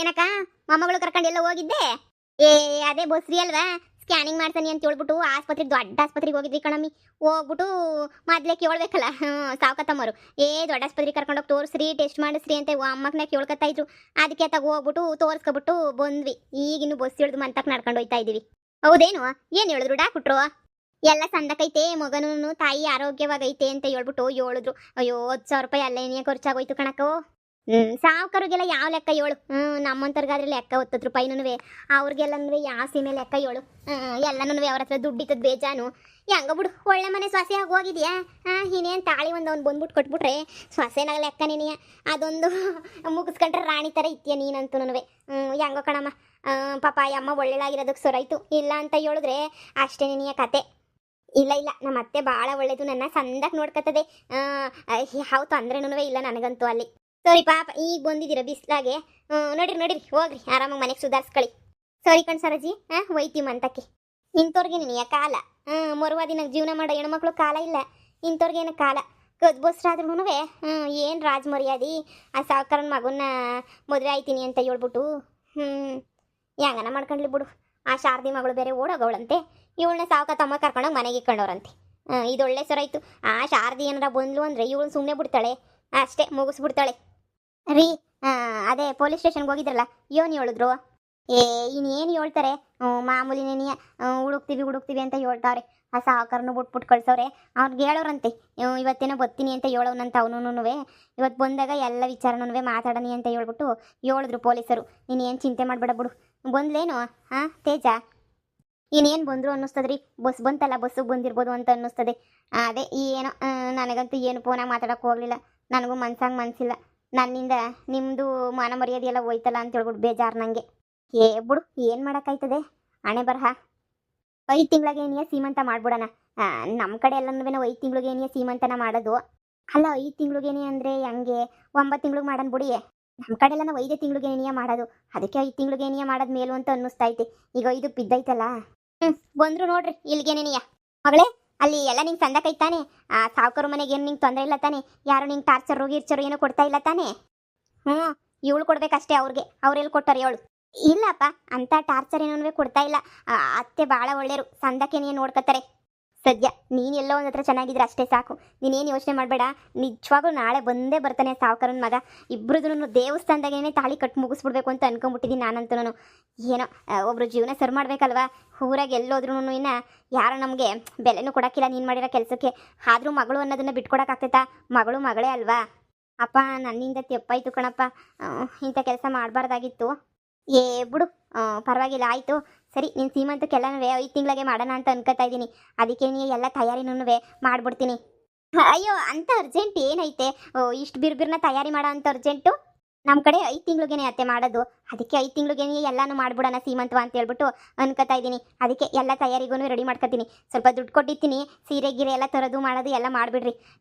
ಏನಕ್ಕ ಮೊಮ್ಮಗಳು ಕರ್ಕೊಂಡು ಎಲ್ಲ ಹೋಗಿದ್ದೆ? ಏ ಅದೇ ಬಸ್ರಿ ಅಲ್ವಾ, ಸ್ಕ್ಯಾನಿಂಗ್ ಮಾಡ್ತಾನೆ ಅಂತ ಹೇಳ್ಬಿಟ್ಟು ಆಸ್ಪತ್ರೆಗೆ, ದೊಡ್ಡ ಆಸ್ಪತ್ರೆಗೆ ಹೋಗಿದ್ವಿ ಕಣಮ್ಮಿ. ಹೋಗ್ಬಿಟ್ಟು ಮೊದ್ಲೇ ಕೇಳ್ಬೇಕಲ್ಲ, ಸಾವ್ಕತ್ತಮ್ಮರು ದೊಡ್ಡ ಆಸ್ಪತ್ರೆಗೆ ಕರ್ಕೊಂಡೋಗಿ ತೋರಿಸ್ರಿ, ಟೆಸ್ಟ್ ಮಾಡಿಸ್ರಿ ಅಂತ ಅಮ್ಮಕ್ಕನ ಕೇಳ್ಕೊತಾ ಇದ್ರು. ಅದಕ್ಕೆ ತಗ ಹೋಗ್ಬಿಟ್ಟು ತೋರಿಸ್ಕೊಬಿಟ್ಟು ಬಂದ್ವಿ. ಈಗಿನ್ನು ಬಸ್ ಹಿಡಿದು ಮಂತಕ್ಕೆ ನಡ್ಕೊಂಡು ಹೋಯ್ತಾ ಇದೀವಿ. ಹೌದೇನು? ಏನ್ ಹೇಳಿದ್ರು ಡಾಕ್ಟ್ರು? ಎಲ್ಲ ಸಂದಕೈತೆ, ಮಗನೂ ತಾಯಿ ಆರೋಗ್ಯವಾಗೈತೆ ಅಂತ ಹೇಳ್ಬಿಟ್ಟು ಹೇಳಿದ್ರು. ಅಯ್ಯೋ 10,000 ರೂಪಾಯಿ ಅಲ್ಲೇನೇ ಖರ್ಚಾಗೋಯ್ತು ಕಣಕ್ಕೋ. ಸಾವ್ಕರಿಗೆಲ್ಲ ಯಾವ ಲೆಕ್ಕ ಹೇಳು? ನಮ್ಮಂತರ್ಗಾದ್ರೆ ಲೆಕ್ಕ 10 ರೂಪಾಯಿನೂ, ಅವ್ರಿಗೆಲ್ಲನೂ ಯಾವ ಸೀಮೆ ಲೆಕ್ಕ ಹೇಳು? ಎಲ್ಲನೂ ಅವ್ರ ಹತ್ರ ದುಡ್ಡಿತ್ತದ ಬೇಜಾನು. ಹೆಂಗ ಬಿಡು, ಒಳ್ಳೆ ಮನೆ ಸೊಸೆ ಆಗಿ ಹೋಗಿದ್ಯಾ. ಇನ್ನೇನು ತಾಳಿ ಅವ್ನು ಬಂದ್ಬಿಟ್ಟು ಕೊಟ್ಬಿಟ್ರೆ ಸೊಸೆನಾಗ ಲೆಕ್ಕ ನೀನಿಯ ಅದೊಂದು ಮುಗಿಸ್ಕೊಂಡ್ರೆ ರಾಣಿ ಥರ ಇತ್ತೀಯ ನೀನಂತೂ. ಹೆಂಗೋ ಕಣಮ್ಮ, ಪಾಪ ಅಮ್ಮ ಒಳ್ಳೆಳಾಗಿರೋದಕ್ಕೆ ಸೊರಾಯ್ತು. ಇಲ್ಲ ಅಂತ ಹೇಳಿದ್ರೆ ಅಷ್ಟೇ ನಿನಿಯ ಕತೆ. ಇಲ್ಲ ಇಲ್ಲ, ನಮ್ಮ ಅತ್ತೆ ಭಾಳ ಒಳ್ಳೇದು, ನನ್ನ ಸಂದಕ್ಕೆ ನೋಡ್ಕೊತದೆ. ಯಾವ ತೊಂದ್ರೆನೂ ಇಲ್ಲ ನನಗಂತೂ ಅಲ್ಲಿ. ಸರಿ ಪಾಪ, ಈಗ ಬಂದಿದ್ದೀರ ಬಿಸ್ಲಾಗೆ. ನೋಡಿರಿ ನೋಡಿರಿ, ಹೋಗ್ರಿ ಆರಾಮಾಗಿ ಮನೆಗೆ ಸುಧಾರಿಸ್ಕೊಳ್ಳಿ. ಸರಿ ಕಣ್ ಸರಜಿ, ಒಯ್ತೀವಿ ಮಂತಕ್ಕೆ. ಇಂಥವ್ರಿಗೆ ನೀನು ಕಾಲ, ಮರುವ ದಿನ ಜೀವನ ಮಾಡೋ ಹೆಣ್ಮಕ್ಳು ಕಾಲ ಇಲ್ಲ. ಇಂಥವ್ರಿಗೇನು ಕಾಲ ಕದ್ಬೋಸ್ರಾದ್ರೂ ಏನು ರಾಜ್ ಮರ್ಯಾದಿ. ಆ ಸಾವುಕಾರನ ಮಗನ್ನ ಮದುವೆ ಆಯ್ತೀನಿ ಅಂತ ಹೇಳ್ಬಿಟ್ಟು ಹೆಂಗನ ಮಾಡ್ಕೊಂಡ್ಲಿ ಬಿಡು. ಆ ಶಾರದಿ ಮಗಳು ಬೇರೆ ಓಡೋಗವಳಂತೆ, ಇವಳನ್ನ ಸಾವುಕ ತಮ್ಮ ಕರ್ಕೊಂಡೋಗಿ ಮನೆಗೆ ಇಕ್ಕೊಂಡವ್ರಂತೆ. ಇದೊಳ್ಳೆ ಸರಾಯ್ತು. ಆ ಶಾರದಿ ಏನಾರ ಬಂದ್ಲು ಅಂದರೆ ಇವಳು ಸುಮ್ಮನೆ ಬಿಡ್ತಾಳೆ, ಅಷ್ಟೇ ಮುಗಿಸ್ಬಿಡ್ತಾಳೆ. ರೀ, ಅದೇ ಪೊಲೀಸ್ ಸ್ಟೇಷನ್ಗೆ ಹೋಗಿದ್ರಲ್ಲ, ಏನು ಹೇಳಿದ್ರು? ಇನ್ನೇನು ಹೇಳ್ತಾರೆ, ಮಾಮೂಲಿ ನೆನೆಯ ಹುಡುಕ್ತೀವಿ ಅಂತ ಹೇಳ್ತಾವ್ರೆ. ಆ ಸಾವುಕಾರನು ಬಿಟ್ಬಿಟ್ಟು ಕಳ್ಸವ್ರೆ. ಅವ್ನಿಗೆ ಹೇಳೋರಂತೆ, ಇವತ್ತೇನೋ ಬರ್ತೀನಿ ಅಂತ ಹೇಳೋನಂತ. ಅವನು ಇವತ್ತು ಬಂದಾಗ ಎಲ್ಲ ವಿಚಾರನೂ ಮಾತಾಡೋಣ ಅಂತ ಹೇಳ್ಬಿಟ್ಟು ಹೇಳಿದ್ರು ಪೊಲೀಸರು. ನೀನೇನು ಚಿಂತೆ ಮಾಡಬೇಡ ಬಿಡು. ಬಂದ್ಲೇನು ತೇಜ? ಇನ್ನೇನು ಬಂದರು ಅನ್ನಿಸ್ತದ್ರಿ. ಬಸ್ ಬಂತಲ್ಲ, ಬಸ್ಸಿಗೆ ಬಂದಿರ್ಬೋದು ಅಂತ ಅನ್ನಿಸ್ತದೆ. ಅದೇ ಏನೋ, ನನಗಂತೂ ಏನು ಫೋನಾಗ ಮಾತಾಡೋಕೆ ಹೋಗಲಿಲ್ಲ. ನನಗೂ ಮನ್ಸಿಲ್ಲ. ನನ್ನಿಂದ ನಿಮ್ಮದು ಮಾನ ಮರ್ಯಾದೆ ಎಲ್ಲ ಹೋಯ್ತಲ್ಲ ಅಂತ ಹೇಳ್ಬಿಟ್ಟು ಬೇಜಾರು ನನಗೆ. ಬಿಡು, ಏನು ಮಾಡೋಕ್ಕಾಯ್ತದೆ, ಹಣೆ ಬರಹ. 5 ತಿಂಗಳಿಗೆ ಏನಿಯ ಸೀಮಂತ ಮಾಡ್ಬಿಡೋಣ. ನಮ್ಮ ಕಡೆ ಎಲ್ಲನೂ 5 ತಿಂಗಳಿಗೆ ಏನಿಯ ಸೀಮಂತನ ಮಾಡೋದು. ಅಲ್ಲ, 5 ತಿಂಗಳಿಗೇನೆ ಅಂದರೆ ಹೆಂಗೆ? 9 ತಿಂಗಳಿಗೆ ಮಾಡೋಣ ಬಿಡಿ. ನಮ್ಮ ಕಡೆ ಎಲ್ಲ 5 ತಿಂಗಳಿಗೆ ಏನಿಯ ಮಾಡೋದು. ಅದಕ್ಕೆ 5 ತಿಂಗಳಿಗೆ ಏನಿಯ ಮಾಡೋದು ಮೇಲು ಅಂತ ಅನ್ನಿಸ್ತೈತೆ. ಈಗ 5 ಬಿದ್ದೈತಲ್ಲ. ಬಂದರು ನೋಡ್ರಿ ಇಲ್ಲಿಗೇನೇನಿಯ ಮಗಳೇ. ಅಲ್ಲಿ ಎಲ್ಲ ನಿಂಗೆ ಸಂದಕೈತಾನೆ? ಆ ಸಾವುಕಾರ ಮನೆಗೆ ಏನು ನಿಂಗೆ ತೊಂದರೆ ಇಲ್ಲ ತಾನೆ? ಯಾರು ನಿಂಗೆ ಟಾರ್ಚರು ಏನೋ ಕೊಡ್ತಾ ಇಲ್ಲ ತಾನೆ? ಇವಳು ಕೊಡ್ಬೇಕಷ್ಟೇ ಅವ್ರಿಗೆ. ಅವ್ರೆಲ್ಲಿ ಕೊಟ್ಟಾರೆ ಹೇಳು? ಇಲ್ಲಪ್ಪ, ಅಂಥ ಟಾರ್ಚರ್ ಏನೂ ಕೊಡ್ತಾ ಇಲ್ಲ. ಅತ್ತೆ ಭಾಳ ಒಳ್ಳೆಯರು, ಸಂದಕ್ಕೇನೇ ನೋಡ್ಕೊತಾರೆ. ಸದ್ಯ ನೀನು ಎಲ್ಲೋ ಒಂದು ಹತ್ರ ಚೆನ್ನಾಗಿದ್ರೆ ಅಷ್ಟೇ ಸಾಕು. ನೀನೇನು ಯೋಚನೆ ಮಾಡಬೇಡ. ನಿಜವಾಗೂ ನಾಳೆ ಬಂದೇ ಬರ್ತಾನೆ ಸಾವುಕಾರನ ಮಗ. ಇಬ್ಬರದೂ ದೇವಸ್ಥಾನದಾಗೇನೆ ತಾಳಿ ಕಟ್ಟಿ ಮುಗಿಸ್ಬಿಡ್ಬೇಕು ಅಂತ ಅನ್ಕೊಂಬಿಟ್ಟಿದ್ದೀನಿ ನಾನಂತೂ. ಏನೋ ಒಬ್ರು ಜೀವನ ಸರಿ ಮಾಡ್ಬೇಕಲ್ವಾ? ಊರಾಗ ಎಲ್ಲೋದ್ರೂ ಇನ್ನು ಯಾರು ನಮಗೆ ಬೆಲೆನೂ ಕೊಡೋಕ್ಕಿಲ್ಲ ನೀನು ಮಾಡಿರೋ ಕೆಲಸಕ್ಕೆ. ಆದರೂ ಮಗಳು ಅನ್ನೋದನ್ನು ಬಿಟ್ಕೊಡೋಕ್ಕಾಗ್ತೈತಾ? ಮಗಳು ಮಗಳೇ ಅಲ್ವಾ? ಅಪ್ಪ, ನನ್ನಿಂದ ತೆಪ್ಪಾಯ್ತು ಕಣಪ್ಪ, ಇಂಥ ಕೆಲಸ ಮಾಡಬಾರ್ದಾಗಿತ್ತು. ಬಿಡು, ಪರವಾಗಿಲ್ಲ, ಆಯಿತು. ಸರಿ, ನೀನು ಸೀಮಂತಕ್ಕೆಲ್ಲನೂ 5 ತಿಂಗಳಿಗೆ ಮಾಡೋಣ ಅಂತ ಅನ್ಕೋತಾ ಇದ್ದೀನಿ. ಅದಕ್ಕೆ ನೀ ಎಲ್ಲ ತಯಾರಿನೂ ಮಾಡಿಬಿಡ್ತೀನಿ. ಅಯ್ಯೋ, ಅಂಥ ಅರ್ಜೆಂಟ್ ಏನೈತೆ? ಇಷ್ಟು ಬಿರ್ಬಿರ್ನ ತಯಾರಿ ಮಾಡೋ ಅಂಥ ಅರ್ಜೆಂಟು? ನಮ್ಮ ಕಡೆ 5 ತಿಂಗಳಿಗೇನೆ ಅತ್ತೆ ಮಾಡೋದು. ಅದಕ್ಕೆ 5 ತಿಂಗಳಿಗೇನೆ ಎಲ್ಲನೂ ಮಾಡಿಬಿಡೋಣ ಸೀಮಂತವ ಅಂತ ಹೇಳ್ಬಿಟ್ಟು ಅನ್ಕೋತಾ ಇದ್ದೀನಿ. ಅದಕ್ಕೆ ಎಲ್ಲ ತಯಾರಿಗೂ ರೆಡಿ ಮಾಡ್ಕೊತೀನಿ. ಸ್ವಲ್ಪ ದುಡ್ಡು ಕೊಟ್ಟಿರ್ತೀನಿ, ಸೀರೆ ಗೀರೆ ಎಲ್ಲ ತರೋದು ಮಾಡೋದು ಎಲ್ಲ ಮಾಡಿಬಿಡ್ರಿ.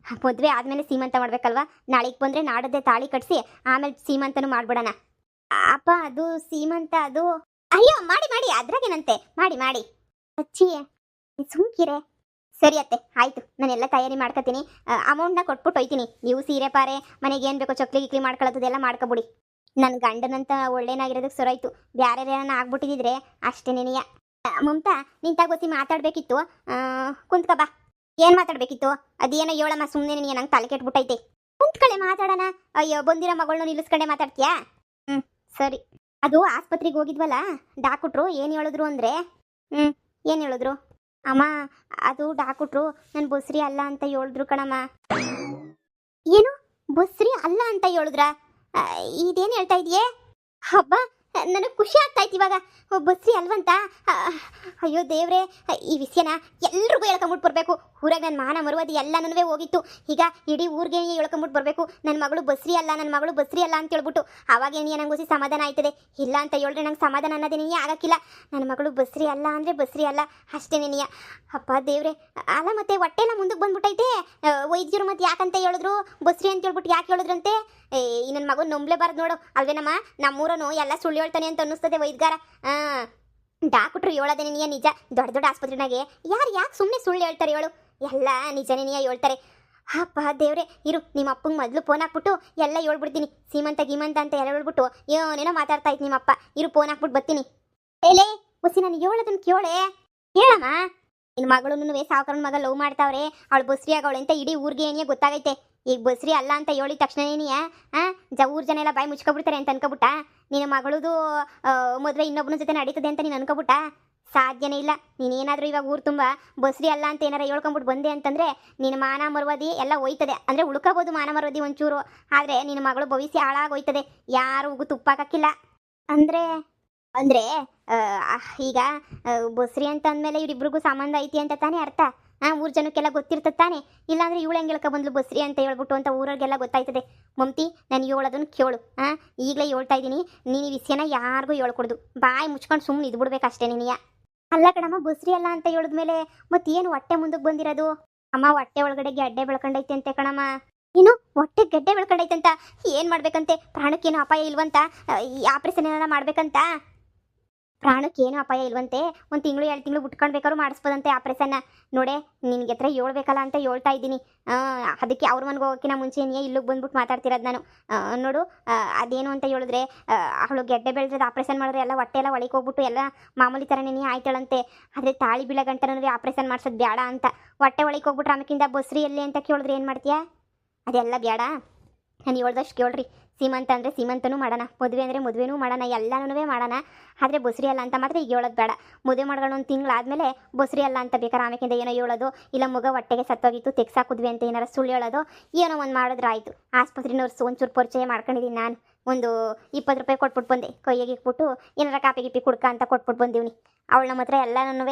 ಮದುವೆ ಆದಮೇಲೆ ಸೀಮಂತ ಮಾಡಬೇಕಲ್ವಾ? ನಾಳೆಗೆ ಬಂದರೆ ನಾಡದ್ದೇ ತಾಳಿ ಕಟ್ಟಿಸಿ ಆಮೇಲೆ ಸೀಮಂತನೂ ಮಾಡಿಬಿಡೋಣ. ಅಪ್ಪ, ಅದು ಸೀಮಂತ ಅದು? ಅಯ್ಯೋ, ಮಾಡಿ ಅದ್ರಾಗೇನಂತೆ, ಮಾಡಿ ಅಚ್ಚಿ ಸುಮ್ಕಿರೆ. ಸರಿ ಅತ್ತೆ, ಆಯಿತು. ನಾನೆಲ್ಲ ತಯಾರಿ ಮಾಡ್ಕೊತೀನಿ. ಅಮೌಂಟ್ನ ಕೊಟ್ಬಿಟ್ಟು ಹೋಯ್ತೀನಿ. ನೀವು ಸೀರೆ ಪಾರೆ ಮನೆಗೆ ಏನು ಬೇಕೋ ಚಕ್ಲಿ ಗಿಕ್ಲಿ ಮಾಡ್ಕೊಳ್ಳೋದೆಲ್ಲ ಮಾಡ್ಕೊಬಿಡಿ. ನನ್ನ ಗಂಡನಂತ ಒಳ್ಳೇನಾಗಿರೋದಕ್ಕೆ ಸೊರಾಯ್ತು. ಬ್ಯಾರೆ ಏನಾನ ಆಗ್ಬಿಟ್ಟಿದ್ರೆ ಅಷ್ಟೇ ನೆನೆಯ. ಮಮತಾ, ನಿಂತಾಗ ಗೊತ್ತಿ ಮಾತಾಡಬೇಕಿತ್ತು. ಕುಂತ್ಕ ಬಾ. ಏನು ಮಾತಾಡಬೇಕಿತ್ತು? ಅದೇನೋ ಹೇಳಮ್ಮ, ಸುಮ್ಮನೆ ನೀನು ನಂಗೆ ತಲೆ ಕೆಟ್ಬಿಟ್ಟೈತೆ. ಕುಂತ್ಕಳೆ ಮಾತಾಡೋಣ. ಅಯ್ಯೋ, ಬಂದಿರೋ ಮಗಳನ್ನ ನಿಲ್ಲಿಸ್ಕೊಂಡೆ ಮಾತಾಡ್ತೀಯಾ? ಸರಿ. ಅದು ಆಸ್ಪತ್ರೆಗೆ ಹೋಗಿದ್ವಲ್ಲ, ಡಾಕ್ಟ್ರು ಏನು ಹೇಳಿದ್ರು ಅಂದರೆ ಏನು ಹೇಳಿದ್ರು? ಅಮ್ಮ, ಅದು ಡಾಕ್ಟ್ರು ನನ್ನ ಬಸ್ರಿ ಅಲ್ಲ ಅಂತ ಹೇಳಿದ್ರು ಕಣಮ್ಮ. ಏನು ಬಸ್ರಿ ಅಲ್ಲ ಅಂತ ಹೇಳಿದ್ರಾ? ಇದೇನು ಹೇಳ್ತಾ ಇದೆಯೇ? ಹಬ್ಬ, ನನಗೆ ಖುಷಿ ಆಗ್ತಾಯ್ತು ಇವಾಗ. ಬಸ್ರಿ ಅಲ್ವಂತ. ಅಯ್ಯೋ ದೇವ್ರೆ, ಈ ವಿಷಯನ ಎಲ್ರಿಗೂ ಹೇಳ್ಕೊಂಬಿಟ್ಟು ಬರಬೇಕು. ಊರಾಗ ನನ್ನ ಮಾನ ಮರುವದಿ ಎಲ್ಲನೂ ಹೋಗಿತ್ತು. ಈಗ ಇಡೀ ಊರಿಗೆ ಹೇಳ್ಕೊಂಬಿಟ್ಟು ಬರಬೇಕು, ನನ್ನ ಮಗಳು ಬಸ್ರಿ ಅಲ್ಲ ಅಂತ ಹೇಳ್ಬಿಟ್ಟು. ಅವಾಗೇನಿಯ ನಂಗೆ ಸಮಾಧಾನ ಆಯ್ತದೆ. ಇಲ್ಲ ಅಂತ ಹೇಳಿದ್ರೆ ನಂಗೆ ಸಮಾಧಾನ ಅನ್ನೋದೇನೇ ಆಗಕ್ಕಿಲ್ಲ. ನನ್ನ ಮಗಳು ಬಸ್ರಿ ಅಲ್ಲ ಅಂದರೆ ಬಸ್ರಿ ಅಲ್ಲ ಅಷ್ಟೇ ನೆನೆಯ. ಅಪ್ಪ ದೇವ್ರೆ. ಅಲ್ಲ, ಮತ್ತೆ ಹೊಟ್ಟೆ ಎಲ್ಲ ಮುಂದಕ್ಕೆ ಬಂದ್ಬಿಟ್ಟೈತೆ. ವೈದ್ಯರು ಮತ್ತೆ ಯಾಕಂತ ಹೇಳಿದ್ರು ಬಸ್ರಿ ಅಂತ ಹೇಳ್ಬಿಟ್ಟು? ಯಾಕೆ ಹೇಳಿದ್ರಂತೆ? ಈ ನನ್ನ ಮಗು ನಂಬಲೇಬಾರ್ದು ನೋಡು. ಅಲ್ವೇನಮ್ಮ, ನಮ್ಮೂರನು ಎಲ್ಲ ಸುಳ್ಳು ಹೇಳ್ತಾನೆ ಅಂತ ಅನ್ನಿಸ್ತದೆ ವೈದ್ಯಗಾರ. ಡಾಕ್ಟ್ರು ಹೇಳೋದೇನೆ ನಿಜ. ದೊಡ್ಡ ಆಸ್ಪತ್ರೆನಾಗೆ ಯಾಕೆ ಸುಮ್ಮನೆ ಸುಳ್ಳು ಹೇಳ್ತಾರೆ ಹೇಳು? ಎಲ್ಲ ನಿಜನೇ ಹೇಳ್ತಾರೆ. ಅಪ್ಪ ದೇವ್ರೆ, ಇರು ನಿಮ್ಮ ಅಪ್ಪಂಗೆ ಮೊದಲು ಫೋನ್ ಹಾಕ್ಬಿಟ್ಟು ಎಲ್ಲ ಹೇಳ್ಬಿಡ್ತೀನಿ. ಸೀಮಂತ ಗೀಮಂತ ಅಂತ ಎಲ್ಲ ಹೇಳ್ಬಿಟ್ಟು ಏನೇನೋ ಮಾತಾಡ್ತಾ ಇತ್ತು ನಿಮ್ಮಪ್ಪ. ಇರು ಫೋನ್ ಹಾಕ್ಬಿಟ್ಟು ಬರ್ತೀನಿ. ಹೇಳೇ ಹೊಸಿ, ನನಗೆ ಹೇಳೋದನ್ನ ಕೇಳೆ. ಹೇಳಮ್ಮ. ನಿನ್ನ ಮಗಳು ಸಾವುಕಾರನ ಮಗ ಲವ್ ಮಾಡ್ತಾವ್ರೆ, ಅವಳು ಬಸ್ರಿ ಆಗವಳೆ ಅಂತ ಇಡೀ ಊರಿಗೆ ಏನೇ ಗೊತ್ತಾಗೈತೆ. ಈಗ ಬಸ್ರಿ ಅಲ್ಲ ಅಂತ ಹೇಳಿದ ತಕ್ಷಣ ಏನಿಯಾ ಊರ್ ಜನ ಎಲ್ಲ ಬಾಯಿ ಮುಚ್ಕೊಬಿಡ್ತಾರೆ ಅಂತ ಅನ್ಕೊಬಿಟ್ಟ. ನಿನ್ನ ಮಗಳದು ಮದುವೆ ಇನ್ನೊಬ್ಬನ ಜೊತೆ ನಡೀತದೆ ಅಂತ ನೀನು ಅನ್ಕೊಬಿಟ್ಟ. ಸಾಧ್ಯನೇ ಇಲ್ಲ. ನೀನೇನಾದರೂ ಇವಾಗ ಊರು ತುಂಬ ಬಸ್ರಿ ಅಲ್ಲ ಅಂತ ಏನಾರ ಹೇಳ್ಕೊಂಬಿಟ್ಟು ಬಂದೆ ಅಂತಂದರೆ ನಿನ್ನ ಮಾನ ಮರ್ವಾದಿ ಎಲ್ಲ ಹೋಯ್ತದೆ. ಅಂದರೆ ಉಳ್ಕೋಬೋದು ಮಾನ ಮರ್ವಾದಿ ಒಂಚೂರು, ಆದರೆ ನಿನ್ನ ಮಗಳು ಭವಿಷ್ಯ ಹಾಳಾಗೋಯ್ತದೆ. ಯಾರು ಉಗು ತುಪ್ಪಾಕಿಲ್ಲ. ಅಂದರೆ ಅಂದರೆ ಈಗ ಬಸ್ರಿ ಅಂತ ಅಂದಮೇಲೆ ಇವರಿಬ್ರಿಗೂ ಸಂಬಂಧ ಐತಿ ಅಂತ ತಾನೇ ಅರ್ಥ. ಊರು ಜನಕ್ಕೆಲ್ಲ ಗೊತ್ತಿರ್ತದೆ ತಾನೆ. ಇಲ್ಲಾಂದರೆ ಇವಳು ಹೆಂಗೆ ಹೇಳ್ಕೊ ಬಂದ್ಲು ಬಸ್ರಿ ಅಂತ ಹೇಳ್ಬಿಟ್ಟು ಅಂತ ಊರವ್ರಿಗೆಲ್ಲ ಗೊತ್ತಾಯ್ತದೆ. ಮಮ್ತಿ, ನಾನು ಹೇಳೋದನ್ನು ಕೇಳು. ಈಗಲೇ ಹೇಳ್ತಾ ಇದ್ದೀನಿ, ನೀನು ಈ ವಿಷಯನ ಯಾರಿಗೂ ಹೇಳ್ಕೊಡ್ದು. ಬಾಯಿ ಮುಚ್ಕೊಂಡು ಸುಮ್ಮನೆ ಇದ್ಬಿಡ್ಬೇಕು ಅಷ್ಟೇ ನೀನಿಯ. ಅಲ್ಲ ಕಣಮ್ಮ, ಬಸ್ರಿ ಅಲ್ಲ ಅಂತ ಹೇಳಿದ್ಮೇಲೆ ಮತ್ತೇನು ಹೊಟ್ಟೆ ಮುಂದಕ್ಕೆ ಬಂದಿರೋದು? ಅಮ್ಮ, ಹೊಟ್ಟೆ ಒಳಗಡೆ ಗೆಡ್ಡೆ ಬೆಳ್ಕೊಂಡೈತೆ ಅಂತೆ ಕಣಮ್ಮ. ಏನು ಹೊಟ್ಟೆ ಗೆಡ್ಡೆ ಬೆಳ್ಕೊಂಡೈತೆ ಅಂತ? ಏನು ಮಾಡ್ಬೇಕಂತೆ? ಪ್ರಾಣಕ್ಕೇನು ಅಪಾಯ ಇಲ್ವಂತ? ಆಪರೇಷನ್ ಏನಾರ ಮಾಡ್ಬೇಕಂತ? ಪ್ರಾಣಕ್ಕೇನು ಅಪಾಯ ಇಲ್ವಂತೆ. 1 ತಿಂಗಳು 2 ತಿಂಗಳು ಬಿಟ್ಕೊಂಡ್ಬೇಕಾದ್ರು ಮಾಡಿಸ್ಬೋದಂತೆ ಆಪ್ರೇಷನ್ನ. ನೋಡೆ, ನಿನಗೆ ಹತ್ರ ಹೇಳ್ಬೇಕಲ್ಲ ಅಂತ ಹೇಳ್ತಾ ಇದ್ದೀನಿ. ಅದಕ್ಕೆ ಅವ್ರ ಮನೆಗೆ ಹೋಗೋಕ್ಕಿಂತ ಮುಂಚೆ ಇಲ್ಲಿಗೆ ಬಂದ್ಬಿಟ್ಟು ಮಾತಾಡ್ತಿರೋದು ನಾನು. ನೋಡು, ಅದೇನು ಅಂತ ಹೇಳಿದ್ರೆ, ಅವಳು ಗೆಡ್ಡೆ ಬೆಳೆದ್ರೆ ಆಪ್ರೇಷನ್ ಮಾಡಿದ್ರೆ ಎಲ್ಲ ಹೊಟ್ಟೆ ಎಲ್ಲ ಒಳಗೆ ಹೋಗ್ಬಿಟ್ಟು ಎಲ್ಲ ಮಾಮೂಲಿ ಥರನೇ ಆಯ್ತಾಳಂತೆ. ಆದರೆ ತಾಳಿ ಬೀಳೋ ಗಂಟನೂ ಆಪ್ರೇಷನ್ ಮಾಡ್ಸೋದು ಬೇಡ ಅಂತ. ಹೊಟ್ಟೆ ಒಳಗೆ ಹೋಗ್ಬಿಟ್ರೆ ಆಮೇಕಿಂದ ಬಸ್ರಿ ಎಲ್ಲಿ ಅಂತ ಕೇಳಿದ್ರೆ ಏನು ಮಾಡ್ತೀಯಾ? ಅದೆಲ್ಲ ಬೇಡ. ನಾನು ಹೇಳ್ದಷ್ಟು ಕೇಳ್ರಿ. ಸೀಮಂತ ಅಂದರೆ ಸೀಮಂತನೂ ಮಾಡೋಣ, ಮದುವೆ ಅಂದರೆ ಮದುವೆನೂ ಮಾಡೋಣ, ಎಲ್ಲನೂ ಮಾಡೋಣ. ಆದರೆ ಬಸ್ರಿ ಅಲ್ಲ ಅಂತ ಮಾತ್ರ ಈಗ ಹೇಳೋದು ಬೇಡ. ಮದುವೆ ಮಾಡ್ಕೊಂಡು 1 ತಿಂಗಳಾದಮೇಲೆ ಬಸ್ರಿ ಅಲ್ಲ ಅಂತ ಬೇಕಾದ್ರೆ ಆಮೇಕಿಂದ ಏನೋ ಹೇಳೋದು, ಇಲ್ಲ ಮಗ ಹೊಟ್ಟೆಗೆ ಸತ್ತೋಗಿತ್ತು ತೆಗ್ಸಾಕಿದ್ವಿ ಅಂತ ಏನಾರು ಸುಳ್ಳು ಹೇಳೋದು, ಏನೋ ಒಂದು ಮಾಡಿದ್ರೆ ಆಯಿತು. ಆಸ್ಪತ್ರೆನವ್ರು ಒಂಚೂರು ಪರಿಚಯ ಮಾಡ್ಕೊಂಡಿದ್ದೀನಿ ನಾನು. ಒಂದು 20 ರೂಪಾಯಿ ಕೊಟ್ಬಿಟ್ಟು ಬಂದೆ, ಕೈಯಾಗಿ ಇಟ್ಬಿಟ್ಟು ಏನಾರ ಕಾಪಿ ಗಿಪಿ ಕುಡ್ಕ ಅಂತ ಕೊಟ್ಬಿಟ್ಟು ಬಂದೀವ್ನಿ. ಅವಳ ನಮ್ಮ ಹತ್ರ ಎಲ್ಲನೂ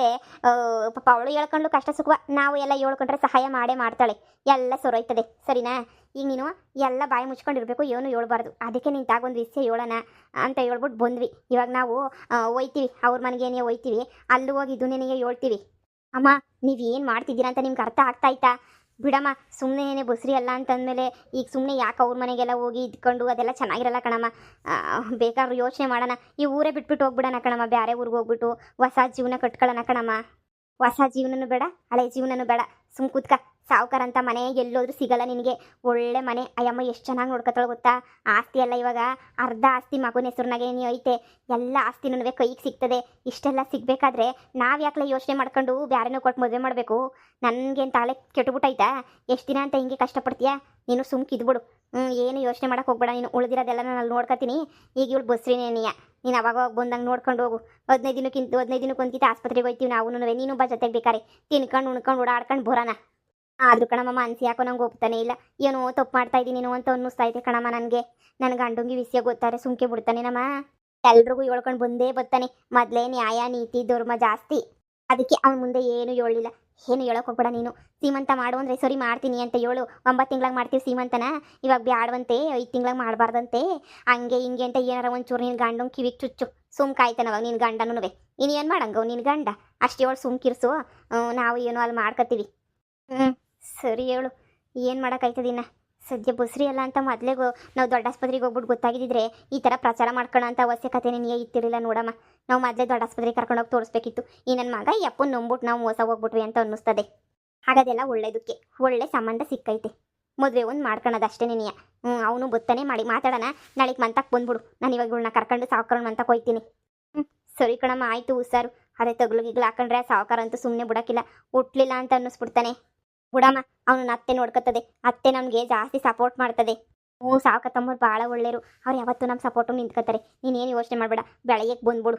ಪಾಪ ಅವಳು ಹೇಳ್ಕೊಂಡು ಕಷ್ಟ ಸುಖವ ನಾವು ಎಲ್ಲ ಹೇಳ್ಕೊಂಡ್ರೆ ಸಹಾಯ ಮಾಡೇ ಮಾಡ್ತಾಳೆ. ಎಲ್ಲ ಸೊರೈತದೆ, ಸರಿನಾ? ಈಗ ನೀನು ಎಲ್ಲ ಬಾಯಿ ಮುಚ್ಕೊಂಡಿರ್ಬೇಕು, ಏನು ಹೇಳ್ಬಾರ್ದು. ಅದಕ್ಕೆ ನೀನು ತಾಗೊಂದು ವಿಷಯ ಹೇಳೋಣ ಅಂತ ಹೇಳ್ಬಿಟ್ಟು ಬಂದ್ವಿ. ಇವಾಗ ನಾವು ಹೋಯ್ತೀವಿ, ಅವ್ರ ಮನೆಗೇನೇ ಹೋಯ್ತೀವಿ. ಅಲ್ಲಿ ಹೋಗಿ ಇದು ನಿನಗೆ ಹೇಳ್ತೀವಿ. ಅಮ್ಮ, ನೀವೇನು ಮಾಡ್ತಿದ್ದೀರಾ ಅಂತ ನಿಮ್ಗೆ ಅರ್ಥ ಆಗ್ತಾಯ್ತಾ? ಬಿಡಮ್ಮ, ಸುಮ್ಮನೆ ಬಸ್ರಿ ಅಲ್ಲ ಅಂತಂದಮೇಲೆ ಈಗ ಸುಮ್ಮನೆ ಯಾಕೆ ಅವ್ರ ಮನೆಗೆಲ್ಲ ಹೋಗಿ ಇದ್ಕೊಂಡು ಅದೆಲ್ಲ ಚೆನ್ನಾಗಿರಲ್ಲ ಕಣಮ್ಮ. ಬೇಕಾದ್ರೂ ಯೋಚನೆ ಮಾಡೋಣ. ಈ ಊರೇ ಬಿಟ್ಬಿಟ್ಟು ಹೋಗ್ಬಿಡೋಣ ಕಣಮ್ಮ, ಬೇರೆ ಊರಿಗೆ ಹೋಗ್ಬಿಟ್ಟು ಹೊಸ ಜೀವನ ಕಟ್ಕೊಳ್ಳೋಣ ಕಣಮ್ಮ. ಹೊಸ ಜೀವನನೂ ಬೇಡ, ಹಳೆ ಜೀವನನೂ ಬೇಡ. ಸುಮ್ ಕೂತ್ಕ. ಸಾವುಕಾರ ಅಂತ ಮನೆ ಎಲ್ಲೋದ್ರೂ ಸಿಗಲ್ಲ ನಿನಗೆ. ಒಳ್ಳೆ ಮನೆ. ಅಯ್ಯಮ್ಮ ಎಷ್ಟು ಚೆನ್ನಾಗಿ ನೋಡ್ಕೊತಾಳೆ ಗೊತ್ತಾ? ಆಸ್ತಿ ಎಲ್ಲ ಇವಾಗ ಅರ್ಧ ಆಸ್ತಿ ಮಗನ ಹೆಸ್ರನಾಗೆ ಐತೆ. ಎಲ್ಲ ಆಸ್ತಿನೂ ಕೈಗೆ ಸಿಗ್ತದೆ. ಇಷ್ಟೆಲ್ಲ ಸಿಗಬೇಕಾದ್ರೆ ನಾವು ಯಾಕಲ ಯೋಚನೆ ಮಾಡ್ಕೊಂಡು ಬ್ಯಾರೇನೋ ಕೊಟ್ಟು ಮದುವೆ ಮಾಡಬೇಕು? ನನಗೇನು ತಾಳೆ ಕೆಟ್ಟುಬಿಟ್ಟೈತಾ? ಎಷ್ಟು ದಿನ ಅಂತ ಹಿಂಗೆ ಕಷ್ಟಪಡ್ತೀಯಾ? ನೀನು ಸುಮ್ಕಿದ್ಬಿಡು. ಏನು ಯೋಚನೆ ಮಾಡೋಕೆ ಹೋಗ್ಬೇಡ. ನೀನು ಉಳಿದಿರೋದೆಲ್ಲ ನಾನು ಅಲ್ಲಿ ನೋಡ್ಕೊತೀನಿ. ಈಗ ಇವಳು ಬಸ್ರಿನೇ ನೀನು ಅವಾಗ ಬಂದಂಗೆ ನೋಡ್ಕೊಂಡು ಹೋಗು. 15 ದಿನಕ್ಕೊಂದ್ಕಿತ ಆಸ್ಪತ್ರೆಗೆ ಹೋಗ್ತೀವಿ ನಾವು. ನೀನು ಬಾ ಜೊತೆಗೆ ಬೇಕಾರೆ ತಿನ್ಕೊಂಡು ಉಣ್ಕೊಂಡು ಓಡಾಡ್ಕೊಂಡು ಬರೋಣ. ಆದರೂ ಕಣಮ್ಮ, ಮನ್ಸು ಯಾಕೋ ನಂಗೆ ಒಪ್ತಾನೆ ಇಲ್ಲ. ಏನೋ ತಪ್ಪು ಮಾಡ್ತಾ ಇದ್ದೀನೇನೋ ಅಂತ ಅನ್ನಿಸ್ತಾ ಐತೆ ಕಣಮ್ಮ ನನಗೆ. ನನ್ನ ಗಂಡಂಗೆ ವಿಷಯ ಗೊತ್ತಾರೆ ಸುಮ್ಕೆ ಬಿಡ್ತಾನೆ ನಮ್ಮ. ಎಲ್ರಿಗೂ ಹೇಳ್ಕೊಂಡು ಬಂದೇ ಬರ್ತಾನೆ. ಮೊದಲೇ ನ್ಯಾಯ ನೀತಿ ಧರ್ಮ ಜಾಸ್ತಿ. ಅದಕ್ಕೆ ಅವನ ಮುಂದೆ ಏನು ಹೇಳಿಲ್ಲ. ಏನು ಹೇಳೋಕೆ ಹೋಗ್ಬೇಡ ನೀನು. ಸೀಮಂತ ಮಾಡು ಅಂದರೆ ಸರಿ ಮಾಡ್ತೀನಿ ಅಂತ ಹೇಳು. 9 ತಿಂಗ್ಳಾಗ ಮಾಡ್ತೀವಿ ಸೀಮಂತನ. ಇವಾಗ ಬ್ಯಾಡವಂತೆ, 5 ತಿಂಗ್ಳಾಗ ಮಾಡಬಾರ್ದಂತೆ. ಹಂಗೆ ಹಿಂಗೆ ಅಂತ ಏನಾರ ಒಂಚೂರು ನಿನ್ನ ಗಂಡಂಗೆ ಕಿವಿಗೆ ಚುಚ್ಚು. ಸುಮ್ ಕಾಯ್ತಾನವಾಗ ನಿನ್ನ ಗಂಡನೂ. ನೀನು ಏನು ಮಾಡಂಗ ನಿನ್ನ ಗಂಡ ಅಷ್ಟೇ ಹೇಳು. ಸುಮ್ಕಿರ್ಸು. ನಾವು ಏನೋ ಅಲ್ಲಿ ಮಾಡ್ಕೊತೀವಿ. ಸರಿ ಹೇಳು. ಏನು ಮಾಡೋಕ್ಕಾಯ್ತದಿನ್ನ? ಸದ್ಯ ಬಸ್ರಿ ಅಲ್ಲ ಅಂತ ಮೊದಲೇ ನಾವು ದೊಡ್ಡ ಆಸ್ಪತ್ರೆಗೆ ಹೋಗ್ಬಿಟ್ಟು ಗೊತ್ತಾಗಿದ್ದಿದ್ರೆ ಈ ಥರ ಪ್ರಚಾರ ಮಾಡ್ಕೊಳ್ಳೋ ಅಂತ ಅವಶ್ಯಕತೆ ನಿನಗೆ ಇತ್ತಿರಲಿಲ್ಲ ನೋಡಮ್ಮ. ನಾವು ಮೊದಲೇ ದೊಡ್ಡ ಆಸ್ಪತ್ರೆಗೆ ಕರ್ಕೊಂಡೋಗಿ ತೋರಿಸ್ಬೇಕಿತ್ತು. ಈ ನನ್ನ ಮಗ ಈ ಅಪ್ಪನ ನಂಬಿಟ್ಟು ನಾವು ಮೋಸ ಹೋಗ್ಬಿಟ್ವಿ ಅಂತ ಅನ್ನಿಸ್ತದೆ. ಹಾಗಾದೆಲ್ಲ ಒಳ್ಳೇದಕ್ಕೆ ಒಳ್ಳೆ ಸಂಬಂಧ ಸಿಕ್ಕೈತೆ. ಮದುವೆ ಒಂದು ಮಾಡ್ಕೊಳ್ಳೋದು ಅಷ್ಟೇ ನೀನಿಯ. ಅವನು ಬತ್ತಾನೆ ಮಾಡಿ ಮಾತಾಡೋಣ. ನಾಳೆಗೆ ಮಂತಕ್ಕೆ ಬಂದ್ಬಿಡು. ನಾನು ಇವಾಗ ಇವಳನ್ನ ಕರ್ಕೊಂಡು ಸಾವುಕಾರ ಮಂತಕ್ಕೆ ಹೋಗ್ತೀನಿ. ಸರಿ ಕಣಮ್ಮ, ಆಯಿತು ಹುಷಾರು. ಅದೇ ತಗ್ಲು ಹಾಕೊಂಡ್ರೆ ಸಾವುಕಾರ ಅಂತೂ ಸುಮ್ಮನೆ ಬಿಡೋಕ್ಕಿಲ್ಲ. ಹುಟ್ಲಿಲ್ಲ ಅಂತ ಅನ್ನಿಸ್ಬಿಡ್ತಾನೆ. ಬಿಡಮ್ಮ, ಅವನನ್ನ ಅತ್ತೆ ನೋಡ್ಕೊತದೆ. ಅತ್ತೆ ನಮಗೆ ಜಾಸ್ತಿ ಸಪೋರ್ಟ್ ಮಾಡ್ತದೆ. ಸಾವುಕಾರ ತಮ್ಮರು ಭಾಳ ಒಳ್ಳೆಯರು. ಅವ್ರು ಯಾವತ್ತೂ ನಮ್ಮ ಸಪೋರ್ಟು ನಿಂತ್ಕೊತಾರೆ. ನೀನೇನು ಯೋಚನೆ ಮಾಡಬೇಡ. ಬೆಳಗ್ಗೆ ಬಂದ್ಬಿಡು.